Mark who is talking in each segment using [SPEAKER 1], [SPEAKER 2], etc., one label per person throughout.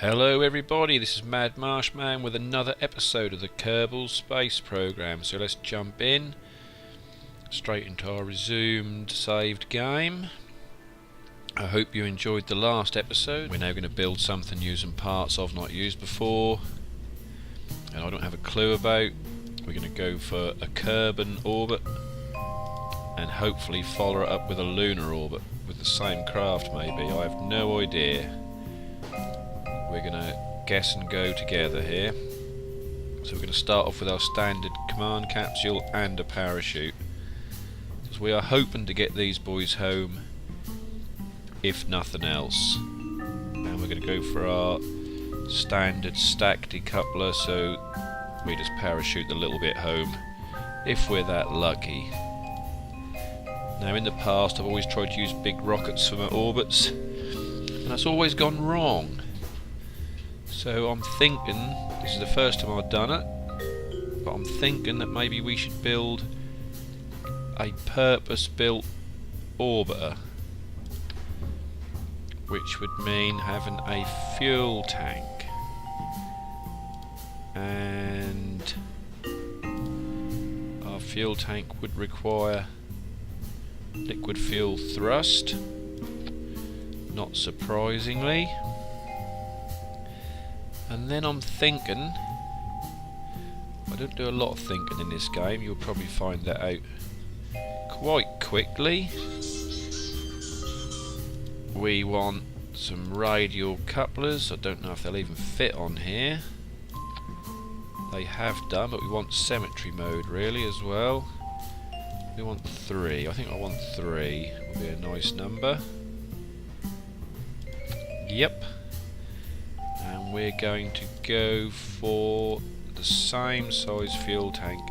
[SPEAKER 1] Hello everybody, this is Mad Marshman with another episode of the Kerbal space program. So let's jump in straight into our resumed saved game. I hope you enjoyed the last episode. We're now going to build something using parts I've not used before and I don't have a clue about. We're going to go for a Kerbin orbit and hopefully follow it up with a lunar orbit with the same craft maybe. I have no idea. We're going to guess and go together here. So we're going to start off with our standard command capsule and a parachute, because we are hoping to get these boys home if nothing else. And we're going to go for our standard stack decoupler, so we just parachute a little bit home if we're that lucky. Now in the past I've always tried to use big rockets for my orbits and that's always gone wrong. So I'm thinking, this is the first time I've done it, but I'm thinking that maybe we should build a purpose-built orbiter, which would mean having a fuel tank, and our fuel tank would require liquid fuel thrust, not surprisingly. And then I'm thinking, I don't do a lot of thinking in this game, you'll probably find that out quite quickly. We want some radial couplers. I don't know if they'll even fit on here. They have done, but we want symmetry mode really as well. We want 3. I think I want 3. Would be a nice number. Yep. And we're going to go for the same size fuel tank.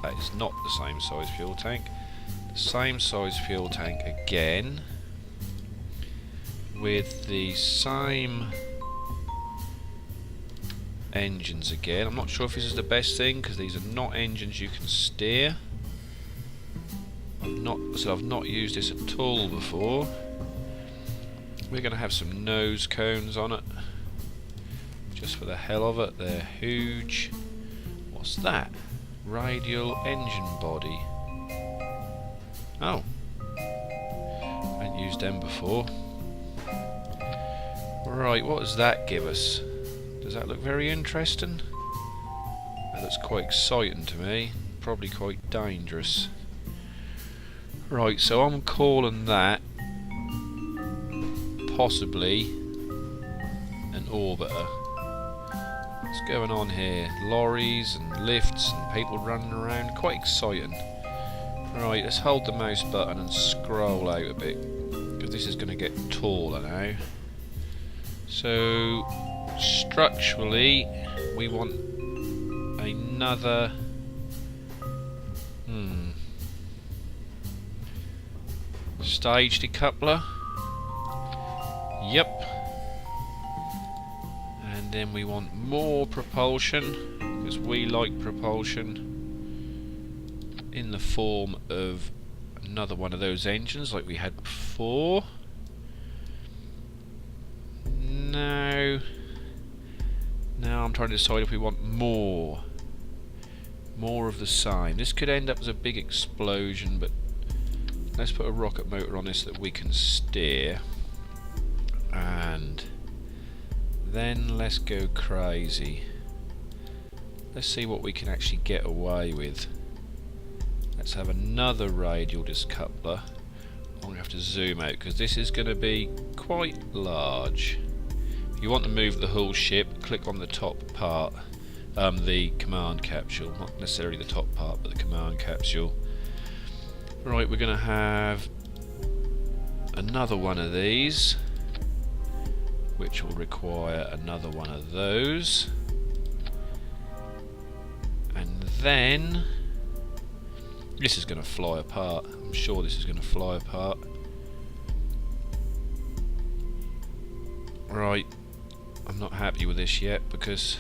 [SPEAKER 1] That is not the same size fuel tank. The same size fuel tank again, with the same engines again. I'm not sure if this is the best thing because these are not engines you can steer. I've not used this at all before. We're going to have some nose cones on it, just for the hell of it. They're huge. What's that? Radial engine body. Oh, I haven't used them before. Right, what does that give us? Does that look very interesting? That looks quite exciting to me. Probably quite dangerous. Right, so I'm calling that possibly an orbiter. What's going on here? Lorries and lifts and people running around. Quite exciting. Right, let's hold the mouse button and scroll out a bit, because this is going to get taller now. So structurally we want another stage decoupler. Yep. And then we want more propulsion, because we like propulsion in the form of another one of those engines like we had before. Now I'm trying to decide if we want more of the same. This could end up as a big explosion, but let's put a rocket motor on this that we can steer, and then let's go crazy. Let's see what we can actually get away with. Let's have another radial discoupler. I'm going to have to zoom out because this is going to be quite large. If you want to move the whole ship, click on the top part, the command capsule, not necessarily the top part but the command capsule. Right, we're going to have another one of these, which will require another one of those, and then this is going to fly apart. I'm sure this is going to fly apart. Right, I'm not happy with this yet because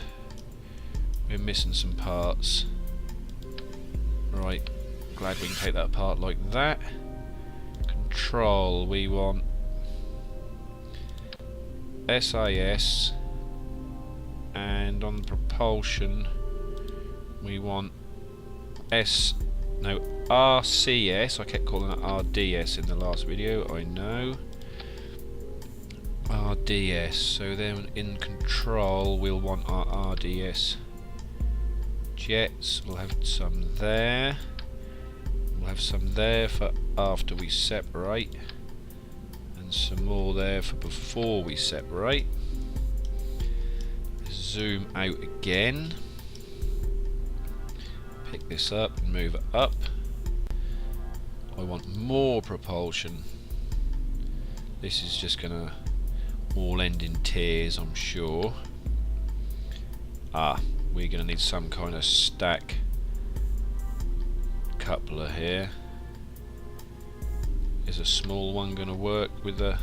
[SPEAKER 1] we're missing some parts. Right, glad we can take that apart like that. Control, we want SAS, and on propulsion we want RCS. I kept calling it RDS in the last video, I know. RDS, so then in control we'll want our RDS jets. We'll have some there. We'll have some there for after we separate, and some more there for before we separate. Zoom out again. Pick this up and move it up. I want more propulsion. This is just gonna all end in tears, I'm sure. We're gonna need some kind of stack coupler here. Is a small one gonna work with a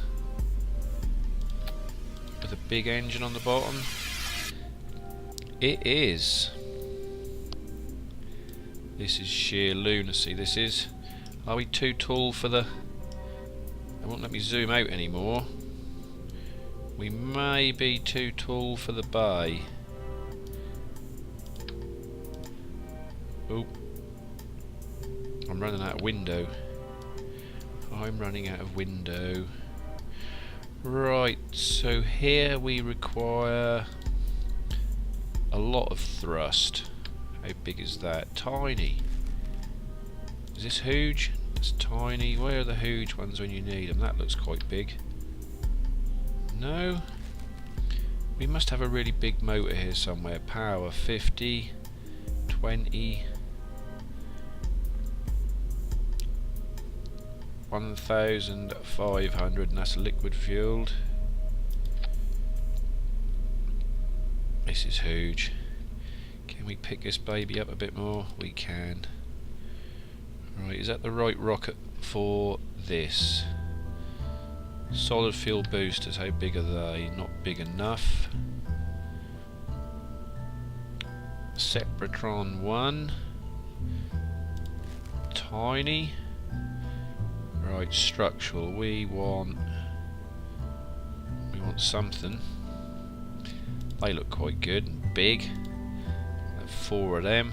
[SPEAKER 1] big engine on the bottom? It is. This is sheer lunacy. This is. Are we too tall for the... It won't let me zoom out anymore. We may be too tall for the bay. Oh. I'm running out of window. I'm running out of window. Right, so here we require a lot of thrust. How big is that? Tiny. Is this huge? It's tiny. Where are the huge ones when you need them? That looks quite big. No? We must have a really big motor here somewhere. Power 50, 20, 1,500, and that's liquid fueled. This is huge. Can we pick this baby up a bit more? We can. Right, is that the right rocket for this? Solid fuel boosters, how big are they? Not big enough. Sepratron 1. Tiny. Right, structural. We want something. They look quite good and big. 4 of them.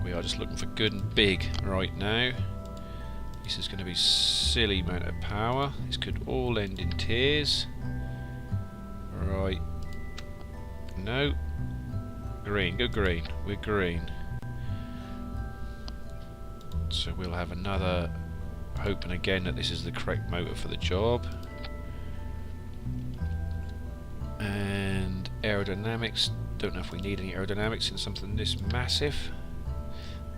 [SPEAKER 1] We are just looking for good and big right now. This is going to be silly amount of power. This could all end in tears. Right. No. Green. Go green. We're green. So we'll have another, hoping again that this is the correct motor for the job. And aerodynamics. Don't know if we need any aerodynamics in something this massive.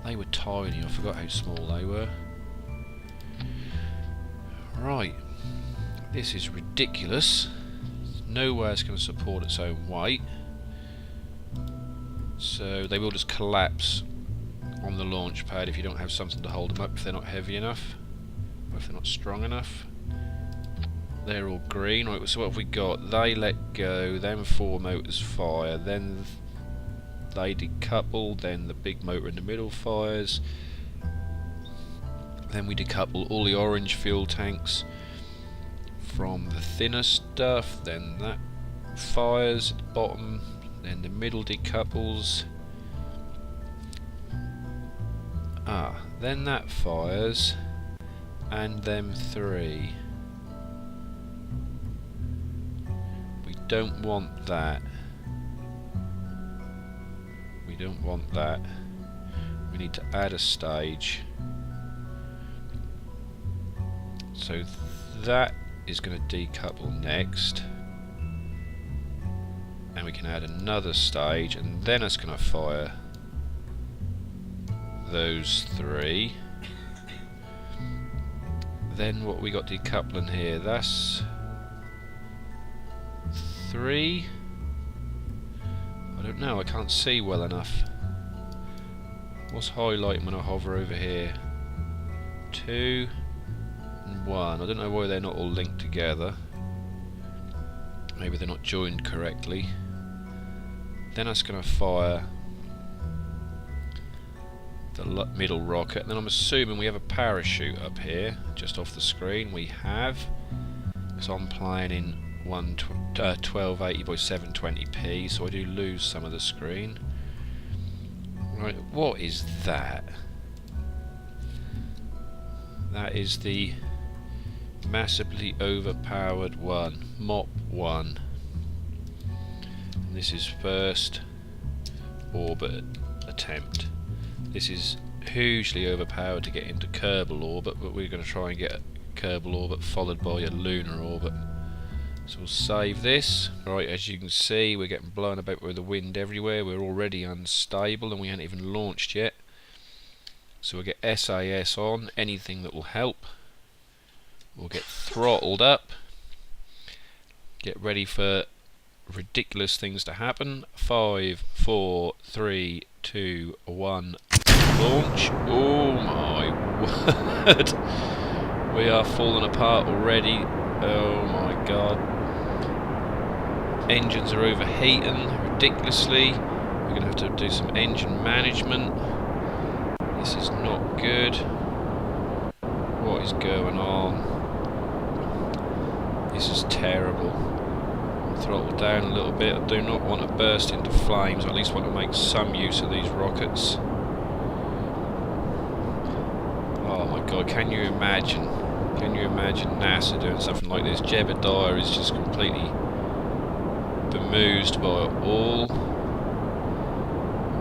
[SPEAKER 1] They were tiny. I forgot how small they were. Right. This is ridiculous. Nowhere it's going to support its own weight. So they will just collapse on the launch pad if you don't have something to hold them up, if they're not heavy enough, or if they're not strong enough. They're all green. Right, so what have we got? They let go, then 4 motors fire, then they decouple, then the big motor in the middle fires, then we decouple all the orange fuel tanks from the thinner stuff, then that fires at the bottom, then the middle decouples, then that fires, and them 3. We don't want that. We don't want that. We need to add a stage. So that is going to decouple next. And we can add another stage, and then it's going to fire those 3. Then what we got decoupling here? That's 3. I don't know, I can't see well enough. What's highlighting when I hover over here? 2 and 1. I don't know why they're not all linked together. Maybe they're not joined correctly. Then that's going to fire the middle rocket, and then I'm assuming we have a parachute up here just off the screen. We have, so I'm playing in 1280 by 720p, so I do lose some of the screen. Right, what is that? That is the massively overpowered one, Mop 1. This is first orbit attempt. This is hugely overpowered to get into Kerbal orbit, but we're going to try and get a Kerbal orbit followed by a lunar orbit. So we'll save this. Right, as you can see, we're getting blown about with the wind everywhere. We're already unstable and we haven't even launched yet. So we'll get SAS on, anything that will help. We'll get throttled up. Get ready for ridiculous things to happen. 5, 4, 3, 2, 1, launch. Oh my word! We are falling apart already. Oh my god. Engines are overheating ridiculously. We're going to have to do some engine management. This is not good. What is going on? This is terrible. Throttle down a little bit. I do not want to burst into flames. I at least want to make some use of these rockets. Oh my god, can you imagine? Can you imagine NASA doing something like this? Jebediah is just completely bemused by it all.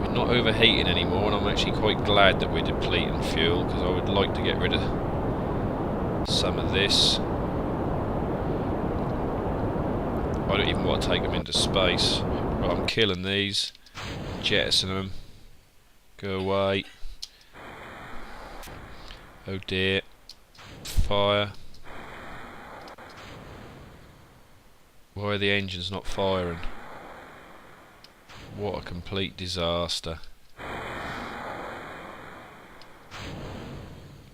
[SPEAKER 1] We're not overheating anymore, and I'm actually quite glad that we're depleting fuel, because I would like to get rid of some of this. I don't even want to take them into space. Right, I'm killing these, jettison them, go away. Oh dear, fire. Why are the engines not firing? What a complete disaster.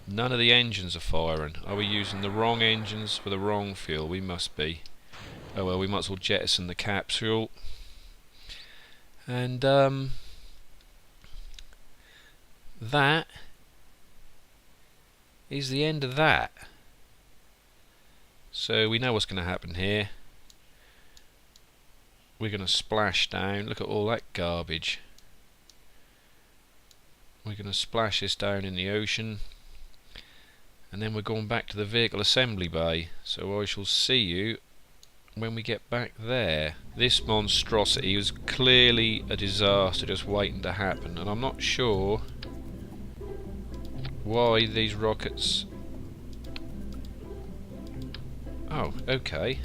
[SPEAKER 1] None of the engines are firing. Are we using the wrong engines for the wrong fuel? We must be. Oh well, we might as well jettison the capsule. And that is the end of that. So we know what's going to happen here. We're going to splash down. Look at all that garbage. We're going to splash this down in the ocean. And then we're going back to the vehicle assembly bay. So I shall see you when we get back there. This monstrosity was clearly a disaster just waiting to happen, and I'm not sure why these rockets... Oh, okay.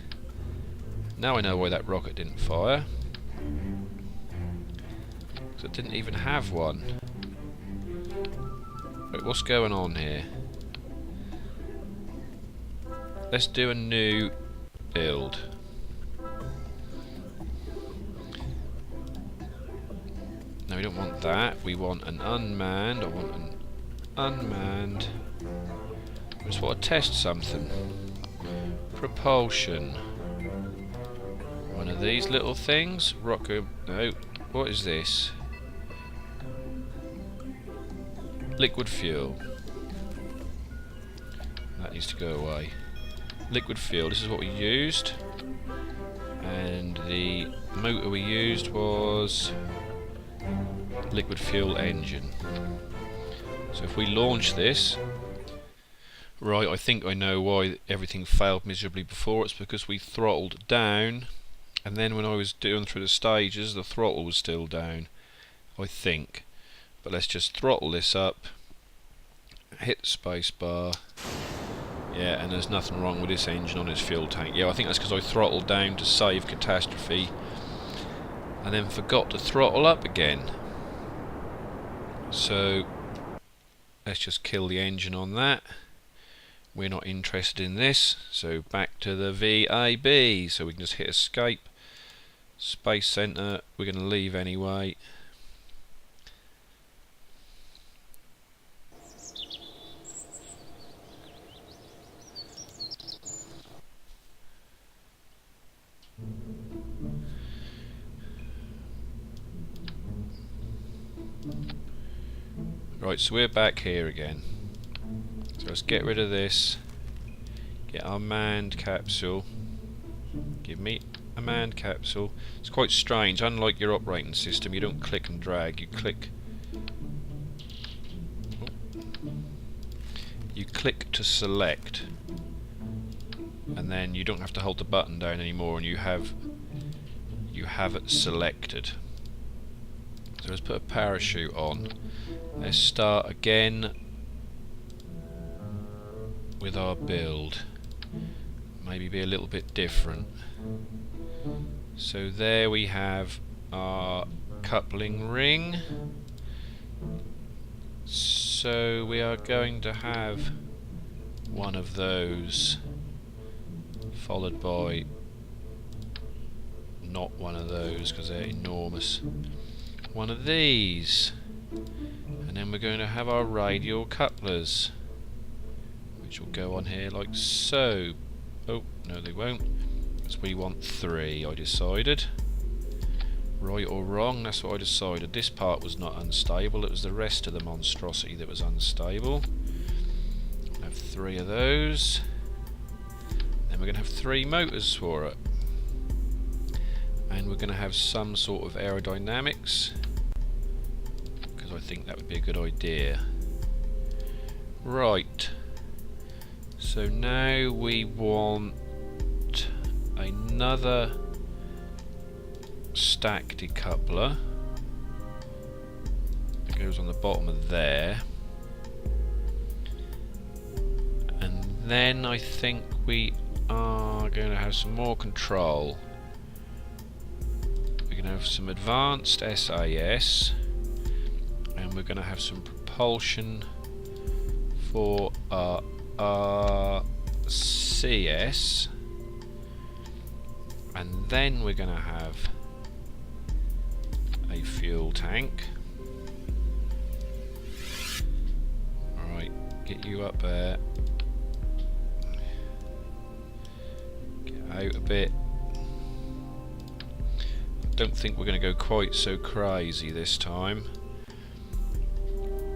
[SPEAKER 1] Now I know why that rocket didn't fire. Because it didn't even have one. Wait, what's going on here? Let's do a new build. No, we don't want that. We want an unmanned. I want an unmanned. I just want to test something. Propulsion. One of these little things. Rocker. No. What is this? Liquid fuel. That needs to go away. Liquid fuel. This is what we used. And the motor we used was liquid fuel engine. So if we launch this, right, I think I know why everything failed miserably before. It's because we throttled down, and then when I was doing through the stages, the throttle was still down, I think. But let's just throttle this up, hit the space bar. Yeah, and there's nothing wrong with this engine on its fuel tank. Yeah, I think that's because I throttled down to save catastrophe, and then forgot to throttle up again. So let's just kill the engine on that. We're not interested in this, so back to the VAB. So we can just hit escape. Space Center, we're going to leave anyway. Right, so we're back here again. So let's get rid of this. Get our manned capsule. Give me a manned capsule. It's quite strange. Unlike your operating system, you don't click and drag. You click. You click to select, and then you don't have to hold the button down anymore, and you have it selected. So let's put a parachute on. Let's start again with our build. Maybe be a little bit different. So there we have our coupling ring. So we are going to have one of those, followed by not one of those because they're enormous. One of these, and then we're going to have our radial couplers, which will go on here like so. Oh, no they won't, because we want 3, I decided. Right or wrong, that's what I decided. This part was not unstable, it was the rest of the monstrosity that was unstable. We'll have 3 of those. Then we're going to have 3 motors for it. And we're going to have some sort of aerodynamics, because I think that would be a good idea. Right. So now we want another stack decoupler that goes on the bottom of there, and then I think we are going to have some more control. We're going to have some advanced SAS, and we're going to have some propulsion for CS, and then we're going to have a fuel tank. Alright, get you up there. Get out a bit. I don't think we're going to go quite so crazy this time.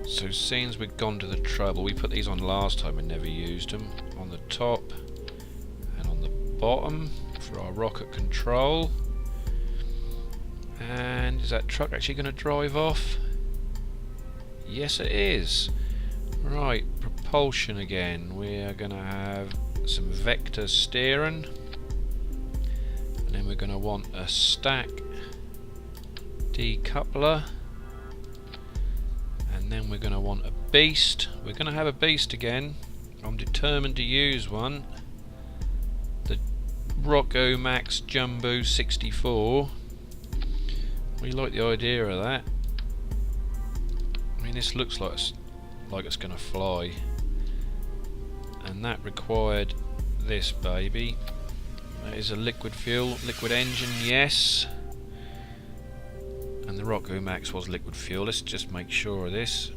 [SPEAKER 1] So seeing as we've gone to the trouble, we put these on last time and never used them, on the top and on the bottom for our rocket control. And is that truck actually going to drive off? Yes it is. Right, propulsion again. We are going to have some vector steering, and then we're going to want a stack decoupler. And then we're going to want a beast. We're going to have a beast again. I'm determined to use one. The Rocco Max Jumbo 64. We like the idea of that. I mean, this looks like it's going to fly. And that required this baby. That is a liquid fuel, liquid engine, yes. And the Rocco Max was liquid fuel. Let's just make sure of this.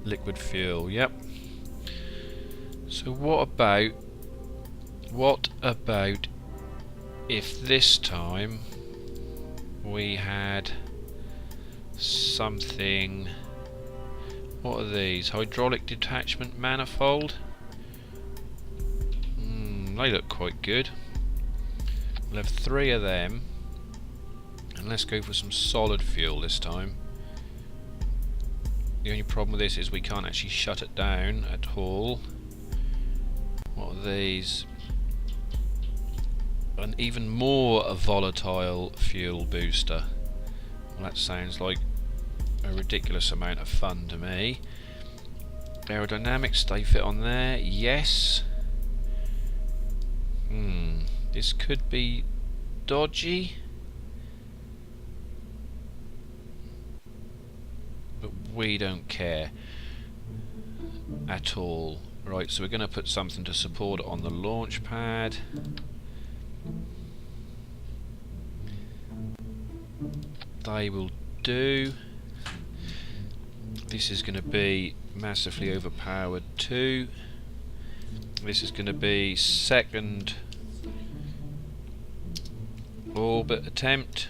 [SPEAKER 1] Liquid fuel, yep. So what about if this time we had something, what are these? Hydraulic detachment manifold? They look quite good. We'll have 3 of them. And let's go for some solid fuel this time. The only problem with this is we can't actually shut it down at all. What are these? An even more volatile fuel booster. Well, that sounds like a ridiculous amount of fun to me. Aerodynamics, they fit on there. Yes. This could be dodgy. But we don't care at all. Right, so we're going to put something to support it on the launch pad. They will do. This is going to be massively overpowered too. This is going to be second orbit attempt.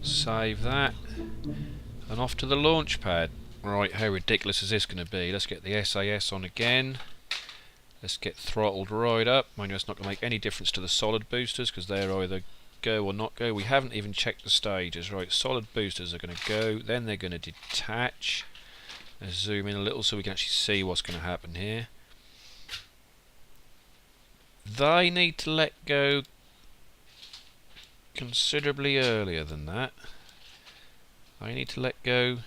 [SPEAKER 1] Save that, and off to the launch pad. Right, how ridiculous is this going to be? Let's get the SAS on again. Let's get throttled right up. Mind you, it's not going to make any difference to the solid boosters because they're either go or not go. We haven't even checked the stages. Right, solid boosters are going to go, then they're going to detach. Let's zoom in a little so we can actually see what's going to happen here. They need to let go considerably earlier than that. They need to let go.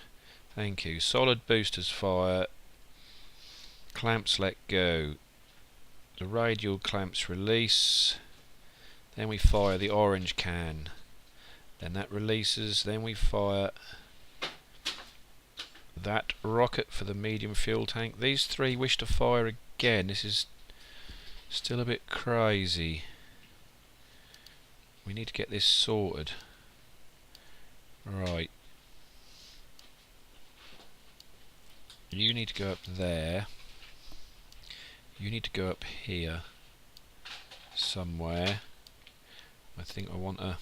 [SPEAKER 1] Thank you. Solid boosters fire. Clamps let go. The radial clamps release. Then we fire the orange can. Then that releases. Then we fire that rocket for the medium fuel tank. These three wish to fire again. This is still a bit crazy. We need to get this sorted. Right. You need to go up there. You need to go up here somewhere. I think I want a...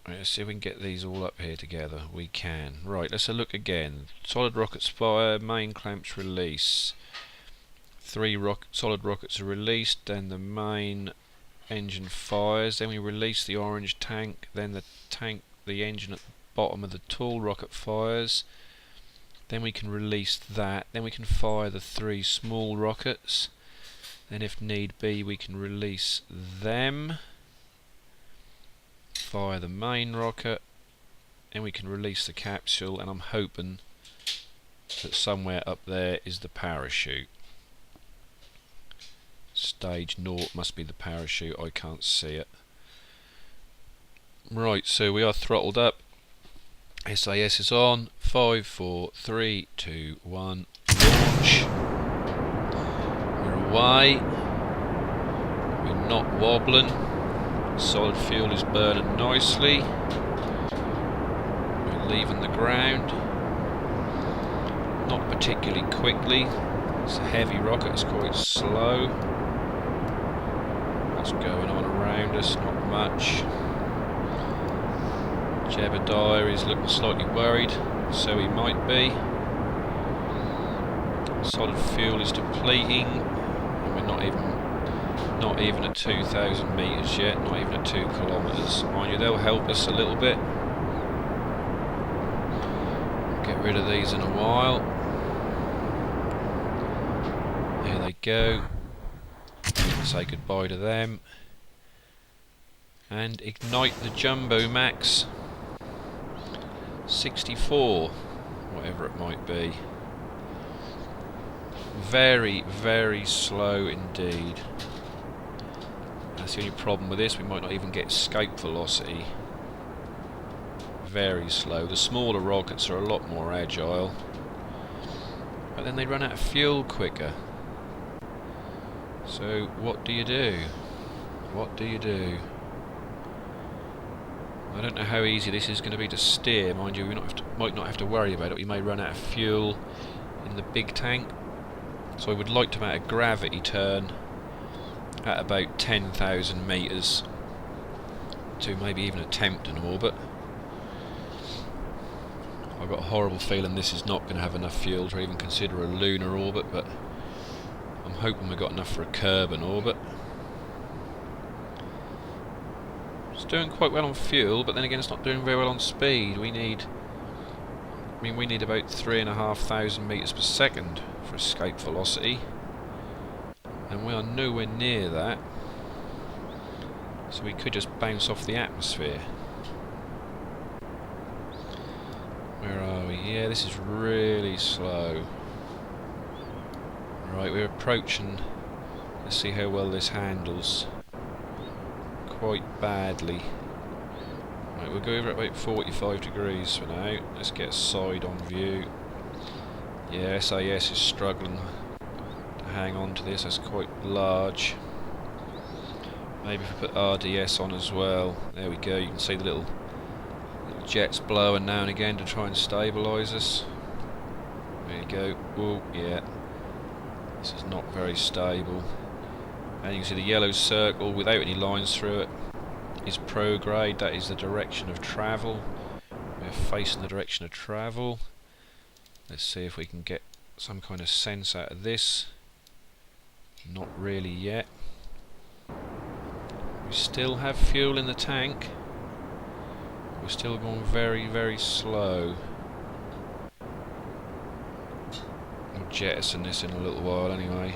[SPEAKER 1] Right, let's see if we can get these all up here together. We can. Right, let's have a look again. Solid rockets fire, main clamps release. Three solid rockets are released, then the main engine fires, then we release the orange tank, then the engine at the bottom of the tall rocket fires. Then we can release that, then we can fire the three small rockets, then if need be we can release them, fire the main rocket, and we can release the capsule, and I'm hoping that somewhere up there is the parachute. Stage 0 must be the parachute, I can't see it. Right, so we are throttled up. SAS is on. 5, 4, 3, 2, 1. Launch. We're away. We're not wobbling. Solid fuel is burning nicely. We're leaving the ground. Not particularly quickly. It's a heavy rocket, it's quite slow. What's going on around us? Not much. Jebediah is looking slightly worried, so he might be. Solid fuel is depleting, and we're not even at 2,000 metres yet, not even at 2 kilometres. Mind you, they'll help us a little bit. Get rid of these in a while. Here they go. Say goodbye to them. And ignite the Jumbo Max 64, whatever it might be. Very, very slow indeed. That's the only problem with this, we might not even get escape velocity. Very slow. The smaller rockets are a lot more agile, but then they run out of fuel quicker. So what do you do? What do you do? I don't know how easy this is going to be to steer. Mind you, we might not have to worry about it. We may run out of fuel in the big tank. So I would like to make a gravity turn at about 10,000 metres to maybe even attempt an orbit. I've got a horrible feeling this is not going to have enough fuel to even consider a lunar orbit, but I'm hoping we've got enough for a Kerbin orbit. It's doing quite well on fuel, but then again it's not doing very well on speed. We need about 3,500 metres per second for escape velocity, and we are nowhere near that. So we could just bounce off the atmosphere. Where are we? Yeah, this is really slow. Right, we're approaching. Let's see how well this handles. Quite badly. Right, we'll go over at about 45 degrees for now. Let's get a side on view. Yeah, SAS is struggling to hang on to this. That's quite large. Maybe if we put RDS on as well. There we go. You can see the little jets blowing now and again to try and stabilise us. There you go. Oh, yeah. This is not very stable. And you can see the yellow circle without any lines through it is prograde. That is the direction of travel. We're facing the direction of travel. Let's see if we can get some kind of sense out of this. Not really yet. We still have fuel in the tank. We're still going very, very slow. We'll jettison this in a little while anyway.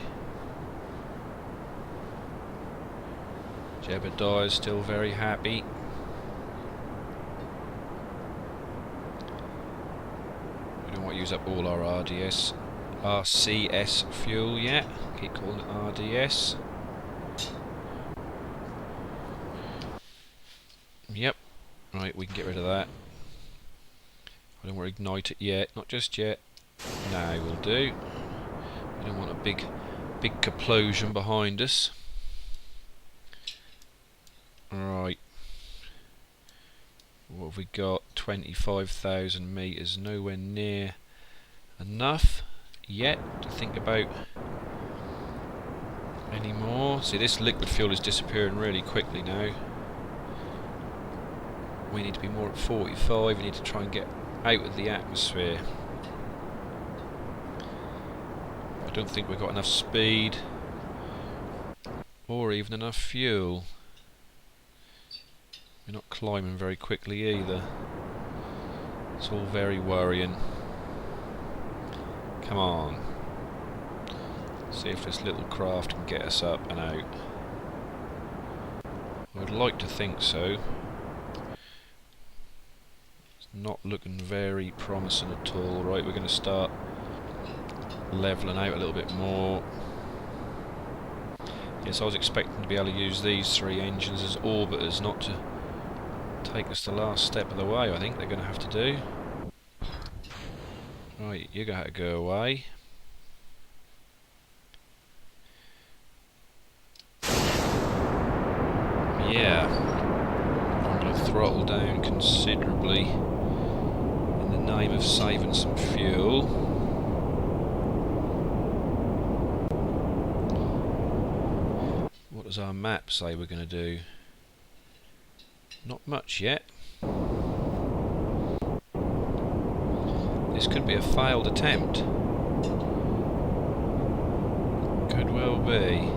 [SPEAKER 1] Jebediah's still very happy. We don't want to use up all our RCS fuel yet. Keep calling it RDS. Yep. Right, we can get rid of that. I don't want to ignite it yet. Not just yet. No, we'll do. We don't want a big explosion behind us. Right. What have we got? 25,000 metres. Nowhere near enough yet to think about any more. See, this liquid fuel is disappearing really quickly now. We need to be more at 45. We need to try and get out of the atmosphere. I don't think we've got enough speed or even enough fuel. We're not climbing very quickly either. It's all very worrying. Come on. See if this little craft can get us up and out. I would like to think so. It's not looking very promising at all. Right, we're going to start levelling out a little bit more. Yes, I was expecting to be able to use these three engines as orbiters, not to take us the last step of the way. I think they're going to have to do. Right, you're going to have to go away. Yeah, I'm going to throttle down considerably in the name of saving some fuel. What does our map say we're going to do? Not much yet. This could be a failed attempt. Could well be.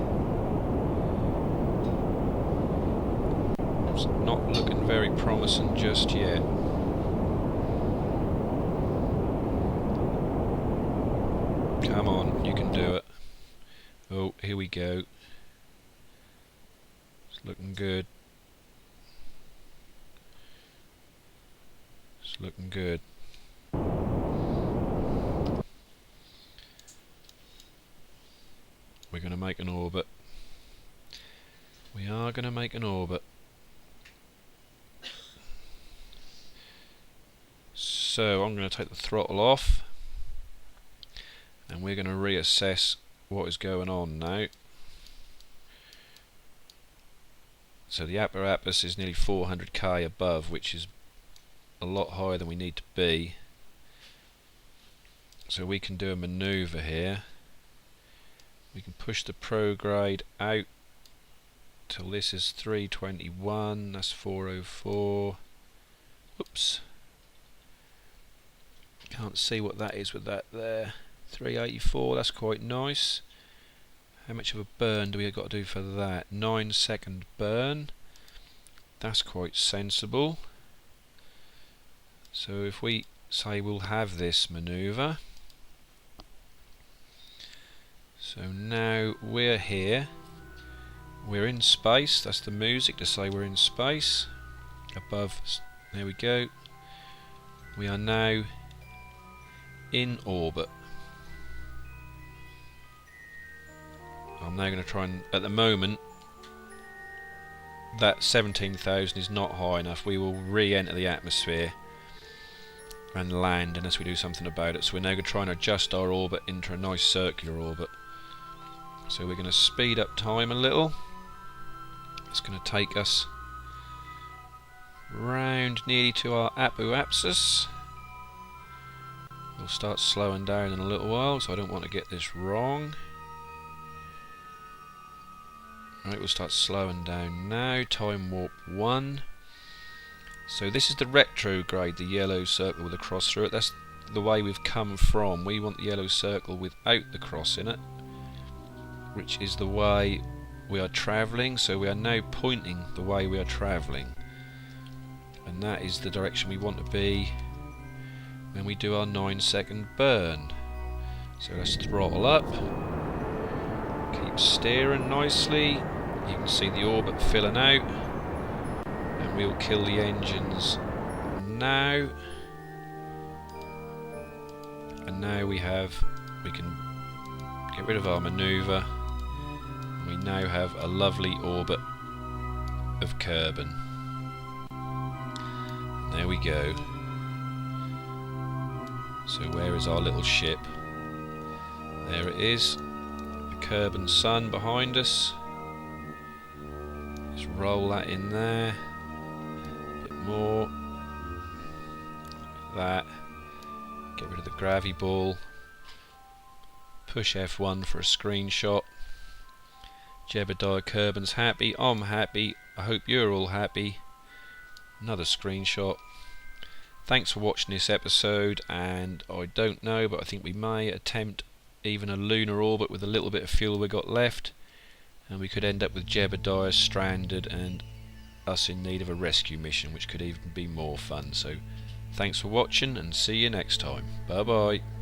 [SPEAKER 1] It's not looking very promising just yet. Come on, you can do it. Oh, here we go. It's looking good. It's looking good. We're going to make an orbit. We are going to make an orbit. So I'm going to take the throttle off and we're going to reassess what is going on now. So the upper atlas is nearly 400k above, which is a lot higher than we need to be. So we can do a manoeuvre here. We can push the prograde out till this is 321, that's 404. Whoops. Can't see what that is with that there. 384, that's quite nice. How much of a burn do we got to do for that? 9-second burn. That's quite sensible. So if we say we'll have this manoeuvre. So now we're here. We're in space. That's the music to say we're in space. Above, there we go. We are now in orbit. I'm now going to try and, at the moment, that 17,000 is not high enough. We will re-enter the atmosphere and land unless we do something about it. So we're now going to try and adjust our orbit into a nice circular orbit. So we're going to speed up time a little. It's going to take us round nearly to our apoapsis. We'll start slowing down in a little while, so I don't want to get this wrong. Right, we'll start slowing down now. Time warp 1. So this is the retrograde, the yellow circle with a cross through it. That's the way we've come from. We want the yellow circle without the cross in it, which is the way we are travelling. So we are now pointing the way we are travelling, and that is the direction we want to be when we do our 9-second burn. So let's throttle up, keep steering nicely. You can see the orbit filling out, and we'll kill the engines now. And now we can get rid of our manoeuvre. We now have a lovely orbit of Kerbin. There we go. So where is our little ship? There it is, the Kerbin sun behind us. Just roll that in there, a bit more, like that. Get rid of the gravity ball, push F1 for a screenshot. Jebediah Kerbin's happy, I'm happy, I hope you're all happy. Another screenshot. Thanks for watching this episode, and I don't know, but I think we may attempt even a lunar orbit with a little bit of fuel we got left, and we could end up with Jebediah stranded and us in need of a rescue mission, which could even be more fun. So thanks for watching, and see you next time. Bye bye.